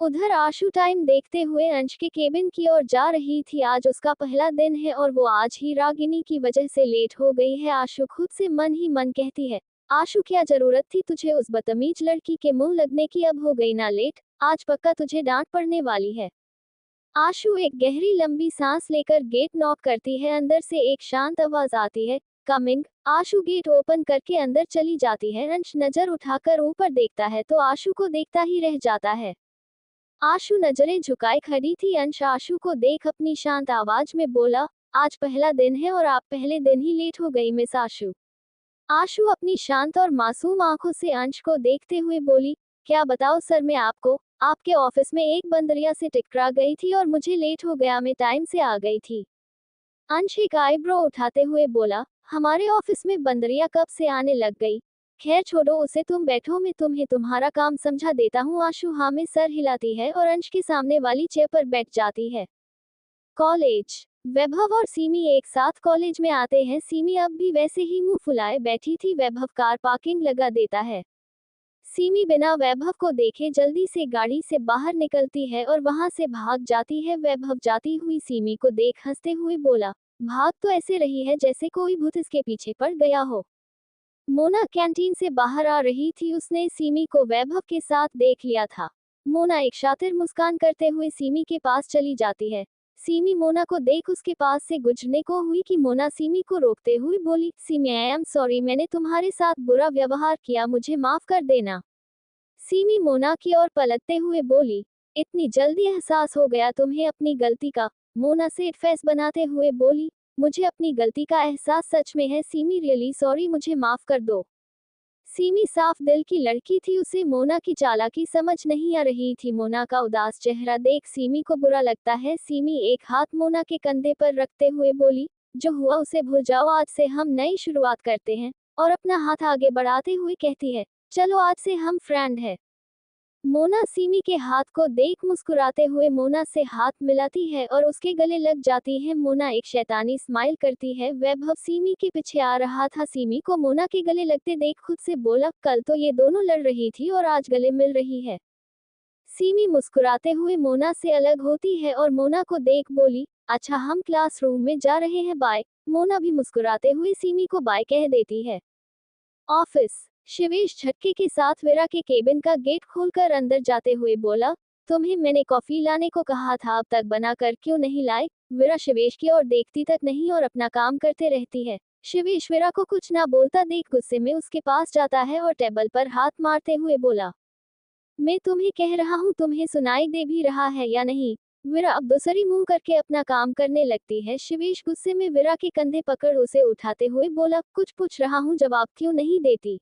उधर आशु टाइम देखते हुए अंश के केबिन की ओर जा रही थी। आज उसका पहला दिन है और वो आज ही रागिनी की वजह से लेट हो गई है। आशु खुद से मन ही मन कहती है, आशु क्या जरूरत थी तुझे उस बदतमीज लड़की के मुंह लगने की, अब हो गई ना लेट, आज पक्का तुझे डांट पड़ने वाली है। आशु एक गहरी लंबी सांस लेकर गेट नॉक करती है। अंदर से एक शांत आवाज आती है, कमिंग। आशु गेट ओपन करके अंदर चली जाती है। अंश नजर उठाकर ऊपर देखता है तो आशु को देखता ही रह जाता है। आशु नजरें झुकाए खड़ी थी। अंश आशु को देख अपनी शांत आवाज में बोला, आज पहला दिन है और आप पहले दिन ही लेट हो गई मिस आशु। आशु अपनी शांत और मासूम आंखों से अंश को देखते हुए बोली, क्या बताओ सर, मैं आपके ऑफिस में एक बंदरिया से टकरा गई थी और मुझे लेट हो गया, मैं टाइम से आ गई थी। अंश एक आईब्रो उठाते हुए बोला, हमारे ऑफिस में बंदरिया कब से आने लग गई? खैर छोड़ो उसे, तुम बैठो, मैं तुम्हें तुम्हारा काम समझा देता हूँ। आशु हाँ में सर हिलाती है और अंश के सामने वाली चेयर पर बैठ जाती है। कॉलेज। वैभव और सीमी एक साथ कॉलेज में आते हैं। सीमी अब भी वैसे ही मुंह फुलाए बैठी थी। वैभव कार पार्किंग लगा देता है। सीमी बिना वैभव को देखे जल्दी से गाड़ी से बाहर निकलती है और वहां से भाग जाती है। वैभव जाती हुई सीमी को देख हंसते हुए बोला, भाग तो ऐसे रही है जैसे कोई भूत इसके पीछे पड़ गया हो। मोना कैंटीन से बाहर आ रही थी। उसने सीमी को वैभव के साथ देख लिया था। मोना एक शातिर मुस्कान करते हुए सीमी के पास चली जाती है। सीमी मोना को देख उसके पास से गुजरने को हुई कि मोना सीमी को रोकते हुए बोली, सीमी, आई एम सॉरी, मैंने तुम्हारे साथ बुरा व्यवहार किया, मुझे माफ कर देना। सीमी मोना की ओर पलटते हुए बोली, इतनी जल्दी एहसास हो गया तुम्हें अपनी गलती का? मोना से फेस बनाते हुए बोली, मुझे अपनी गलती का एहसास सच में है सीमी, रियली सॉरी, मुझे माफ कर दो। सीमी साफ दिल की लड़की थी, उसे मोना की चालाकी समझ नहीं आ रही थी। मोना का उदास चेहरा देख सीमी को बुरा लगता है। सीमी एक हाथ मोना के कंधे पर रखते हुए बोली, जो हुआ उसे भूल जाओ, आज से हम नई शुरुआत करते हैं। और अपना हाथ आगे बढ़ाते हुए कहती है, चलो आज से हम फ्रेंड है। मोना सिमी के हाथ को देख मुस्कुराते हुए मोना से हाथ मिलाती है और उसके गले लग जाती है। मोना एक शैतानी स्माइल करती है। वैभव सिमी के पीछे आ रहा था। सिमी को मोना के गले लगते देख खुद से बोला, कल तो ये दोनों लड़ रही थी और आज गले मिल रही है। सिमी मुस्कुराते हुए मोना से अलग होती है और मोना को देख बोली, अच्छा हम क्लासरूम में जा रहे हैं, बाय। मोना भी मुस्कुराते हुए सिमी को बाय कह देती है। ऑफिस। शिवेश झटके के साथ वीरा के केबिन का गेट खोलकर अंदर जाते हुए बोला, तुम्हें मैंने कॉफी लाने को कहा था, अब तक बनाकर क्यों नहीं लाए? वीरा शिवेश की ओर देखती तक नहीं और अपना काम करते रहती है। शिवेश वीरा को कुछ ना बोलता देख गुस्से में उसके पास जाता है और टेबल पर हाथ मारते हुए बोला, मैं तुम्हें कह रहा हूँ, तुम्हें सुनाई दे भी रहा है या नहीं? वीरा अब दूसरी मुंह करके अपना काम करने लगती है। शिवेश गुस्से में वीरा के कंधे पकड़ उसे उठाते हुए बोला, कुछ पूछ रहा हूँ, जवाब क्यों नहीं देती?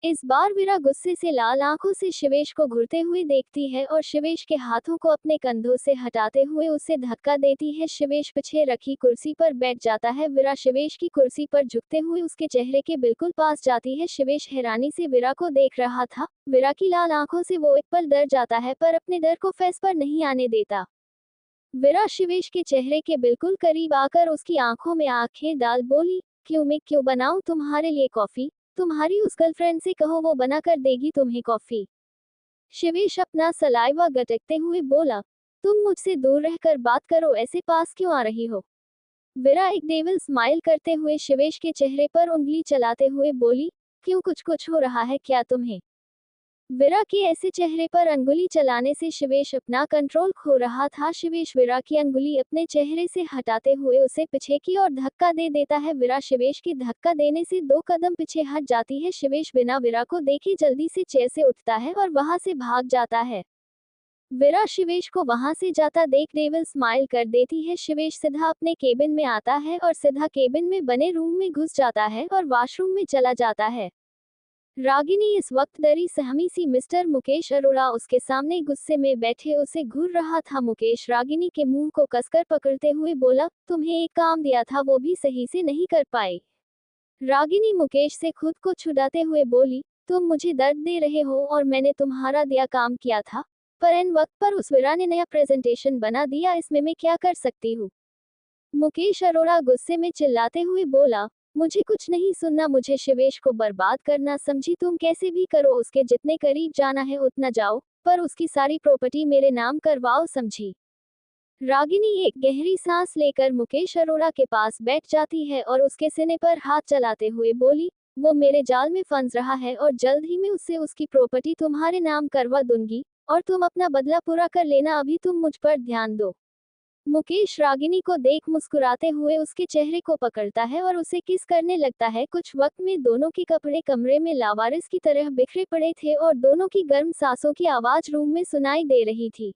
इस बार वीरा गुस्से से लाल आंखों से शिवेश को घूरते हुए देखती है और शिवेश के हाथों को अपने कंधों से हटाते हुए उसे धक्का देती है। शिवेश पीछे रखी कुर्सी पर बैठ जाता है। वीरा शिवेश की कुर्सी पर झुकते हुए उसके चेहरे के बिल्कुल पास जाती है। शिवेश हैरानी से वीरा को देख रहा था। वीरा की लाल आंखों से वो एक पल डर जाता है पर अपने डर को फेस पर नहीं आने देता। वीरा शिवेश के चेहरे के बिल्कुल करीब आकर उसकी आंखों में आंखें डाल बोली, मैं क्यों बनाऊं तुम्हारे लिए कॉफी? तुम्हारी उस गर्लफ्रेंड से कहो, वो बना कर देगी तुम्हें कॉफी। शिवेश अपना सलाइवा गटकते हुए बोला, तुम मुझसे दूर रहकर बात करो, ऐसे पास क्यों आ रही हो? वीरा एक डेविल स्माइल करते हुए शिवेश के चेहरे पर उंगली चलाते हुए बोली, क्यों, कुछ कुछ हो रहा है क्या तुम्हें? वीरा के ऐसे चेहरे पर अंगुली चलाने से शिवेश अपना कंट्रोल खो रहा था। शिवेश वीरा की अंगुली अपने चेहरे से हटाते हुए उसे पीछे की ओर धक्का दे देता है। वीरा शिवेश की धक्का देने से 2 कदम पीछे हट जाती है। शिवेश बिना वीरा को देखे जल्दी से चेयर से उठता है और वहां से भाग जाता है। वीरा शिवेश को वहां से जाता देख डेविल स्माइल कर देती है। शिवेश सीधा अपने केबिन में आता है और सीधा केबिन में बने रूम में घुस जाता है और वॉशरूम में चला जाता है। रागिनी इस वक्त डरी सहमी सी मिस्टर मुकेश अरोड़ा उसके सामने गुस्से में बैठे उसे घूर रहा था। मुकेश रागिनी के मुंह को कसकर पकड़ते हुए बोला, तुम्हें एक काम दिया था, वो भी सही से नहीं कर पाए। रागिनी मुकेश से खुद को छुड़ाते हुए बोली, तुम मुझे दर्द दे रहे हो और मैंने तुम्हारा दिया काम किया था, पर एन वक्त पर उस वीरा ने नया प्रेजेंटेशन बना दिया, इसमें मैं क्या कर सकती हूँ? मुकेश अरोड़ा गुस्से में चिल्लाते हुए बोला, मुझे कुछ नहीं सुनना, मुझे शिवेश को बर्बाद करना समझी? तुम कैसे भी करो, उसके जितने करीब जाना है उतना जाओ, पर उसकी सारी प्रॉपर्टी मेरे नाम करवाओ, समझी? रागिनी एक गहरी सांस लेकर मुकेश अरोड़ा के पास बैठ जाती है और उसके सीने पर हाथ चलाते हुए बोली, वो मेरे जाल में फंस रहा है और जल्द ही मैं उससे उसकी प्रॉपर्टी तुम्हारे नाम करवा दूंगी और तुम अपना बदला पूरा कर लेना, अभी तुम मुझ पर ध्यान दो। मुकेश रागिनी को देख मुस्कुराते हुए उसके चेहरे को पकड़ता है और उसे किस करने लगता है। कुछ वक्त में दोनों के कपड़े कमरे में लावारिस की तरह बिखरे पड़े थे और दोनों की गर्म सांसों की आवाज रूम में सुनाई दे रही थी।